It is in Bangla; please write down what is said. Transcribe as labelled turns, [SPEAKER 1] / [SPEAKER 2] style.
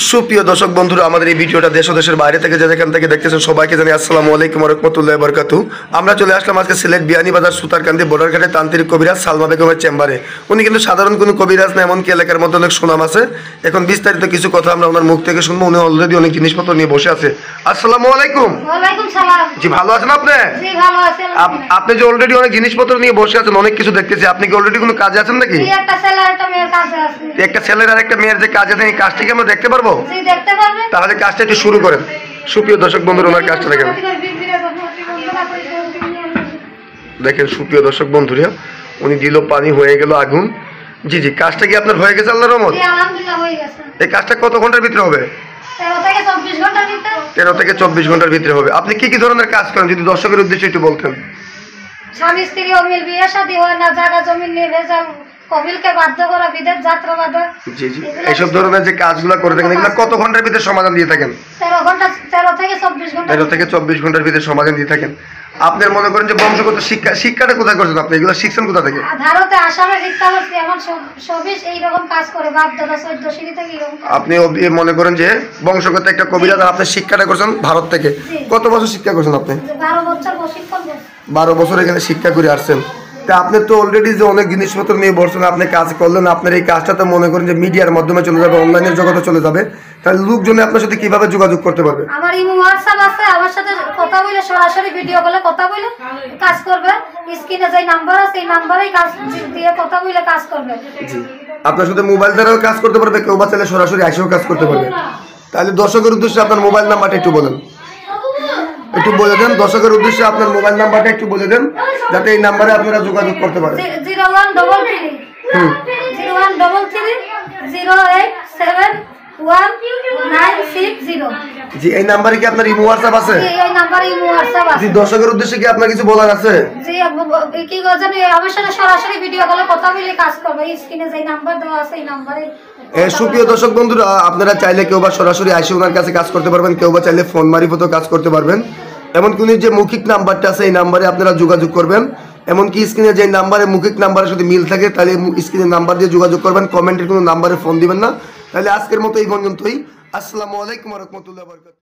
[SPEAKER 1] সুপ্রিয় দর্শক বন্ধুরা, আমাদের এই ভিডিওটা দেশ ও দেশের বাইরে থেকে যেখান থেকে দেখতেছেন সবাইকে জানাই আসসালামু আলাইকুম ওয়া রাহমাতুল্লাহি ওয়া বারাকাতুহু। আমরা চলে আসলাম আজকে সিলেট বিয়ানীবাজার সুতারকান্দি বর্ডারঘাটে তান্ত্রিক কবিরাজ সালমা বেগমের চেম্বারে। উনি কিন্তু সাধারণ কোনো কবিরাজ না, এমনকি এলাকার মধ্যে অনেক সুনাম আছে। এখন বিস্তারিত কিছু কথা আমরা ওনার মুখ থেকে শুনবো। উনি অলরেডি অনেক জিনিসপত্র নিয়ে বসে আছে। আসসালামু আলাইকুম।
[SPEAKER 2] ওয়ালাইকুম সালাম।
[SPEAKER 1] জি, ভালো আছেন আপনি?
[SPEAKER 2] জি, ভালো আছি।
[SPEAKER 1] আপনি যে অলরেডি অনেক জিনিসপত্র নিয়ে বসে আছেন, অনেক কিছু দেখতেছি, আপনি কি অলরেডি কোনো কাজে আছেন নাকি?
[SPEAKER 2] জি, একটা ছেলে একটা মেয়ের কাছে আছে।
[SPEAKER 1] একটা ছেলের আর একটা মেয়ের যে কাজ আছে, এই কাজটি কি আমরা দেখতে পারবো?
[SPEAKER 2] জি, দেখতে পারবেন।
[SPEAKER 1] তাহলে কাজটা একটু শুরু করেন। সুপ্রিয় দর্শক বন্ধুরা, ওনার কাজটা দেখেন। দেখেন সুপ্রিয় দর্শক বন্ধুরা, উনি দিল পানি, হয়ে গেল আগুন। জি জি, কাজটা কি আপনার হয়ে গেছে আল্লাহর রহমত?
[SPEAKER 2] জি, আলহামদুলিল্লাহ হয়ে গেছে।
[SPEAKER 1] এই কাজটা কত ঘন্টার ভিতরে হবে?
[SPEAKER 2] 13 থেকে 24 ঘন্টার ভিতরে।
[SPEAKER 1] 13 থেকে 24 ঘন্টার ভিতরে হবে। আপনি কি কি ধরনের কাজ করেন যদি দর্শকের উদ্দেশ্যে একটু বলতেন?
[SPEAKER 2] স্বামী স্ত্রী অমিল, বিয়ে শাদী হয় না, জায়গা জমি নিয়ে ভেজাল, কবিলকে বাধ্য করা, বিদেশ যাত্রা বাধা।
[SPEAKER 1] জি জি, এইসব ধরনের যে কাজগুলো করে থাকেন, এগুলো কত ঘন্টার ভিতরে সমাধান দিয়ে থাকেন?
[SPEAKER 2] 13 ঘন্টা, 13 থেকে 24 ঘন্টা।
[SPEAKER 1] 13 থেকে 24 ঘন্টার ভিতরে সমাধান দিয়ে থাকেন। আপনার মনে করেন যে বংশগত শিক্ষাটা কোথায় করছেন আপনি? এগুলো শিখছেন কোথা থেকে?
[SPEAKER 2] ভারতে আসামে শিক্ষা করছি, এমন সবিস এইরকম কাজ করে, বাপ দাদা 14 সিঁড়ি থেকে এরকম।
[SPEAKER 1] আপনি মনে করেন যে বংশগত একটা কবিরাজ, আর আপনি শিক্ষাটা করছেন ভারত থেকে। কত বছর শিক্ষা করছেন আপনি?
[SPEAKER 2] 12 বছর প্রশিক্ষণ করছি।
[SPEAKER 1] 12 বছর এখানে শিক্ষা করে আসছেন। তা আপনি তো অলরেডি যে অনেক জিনিসপত্র নিয়ে বসছেন, আপনি কাজ করলেন, আপনার এই কাজটা তো মনে করেন যে মিডিয়ার মাধ্যমে চলে যাবে, অনলাইনের জগতে চলে যাবে। তাহলে লোকজনে আপনার সাথে কিভাবে যোগাযোগ করতে পারবে?
[SPEAKER 2] আমার ইমো হোয়াটসঅ্যাপ আছে, আমার সাথে কথা বলে, সরাসরি ভিডিও কলে কথা বলে কাজ করবে। স্ক্রিনে যে নাম্বার আছে, এই নাম্বারেই কাজ দিয়ে কথা বলে কাজ করবে।
[SPEAKER 1] জি, আপনার সাথে মোবাইল দ্বারাও কাজ করতে পারবে, কেউ বা চাইলে সরাসরি এসেও কাজ করতে পারবে। তাহলে দর্শকের উদ্দেশ্যে আপনার মোবাইল নাম্বারটা একটু বলেন, একটু বলে দেন। দর্শকের উদ্দেশ্যে আপনার মোবাইল নাম্বারটা একটু বলে দেন, যাতে এই নাম্বারে আপনারা যোগাযোগ করতে পারেন।
[SPEAKER 2] 0133 0133 0871960।
[SPEAKER 1] জি, এই নাম্বারে কি আপনার ইমো হোয়াটসঅ্যাপ আছে?
[SPEAKER 2] জি, এই নাম্বারে ইমো হোয়াটসঅ্যাপ আছে।
[SPEAKER 1] জি, দর্শকের উদ্দেশ্যে কি আপনার কিছু বলার আছে?
[SPEAKER 2] জি, কি গজানি আমার সাথে সরাসরি ভিডিও কলে কথা বলে কাজ করবে। স্ক্রিনে যে নাম্বার দেওয়া আছে, এই নাম্বারে।
[SPEAKER 1] সুপ্রিয় দর্শক বন্ধুরা, আপনারা চাইলে কেউ বা সরাসরি এসে ওনার কাছে কাজ করতে পারবেন, কেউ বা চাইলে ফোন মারফতও কাজ করতে পারবেন। এমনকি উনি যে মৌখিক নাম্বারটা আছে, এই নাম্বারে আপনারা যোগাযোগ করবেন। এমনকি স্ক্রিনে যে নাম্বারে মৌখিক নাম্বারের সাথে মিল থাকে, তাহলে স্ক্রিনের নাম্বার দিয়ে যোগাযোগ করবেন। কমেন্টের কোনো নাম্বারে ফোন দিবেন না। তাহলে আজকের মতো এই পর্যন্তই। আসসালামু আলাইকুম ওয়া রাহমাতুল্লাহি ওয়া বারাকাতুহু।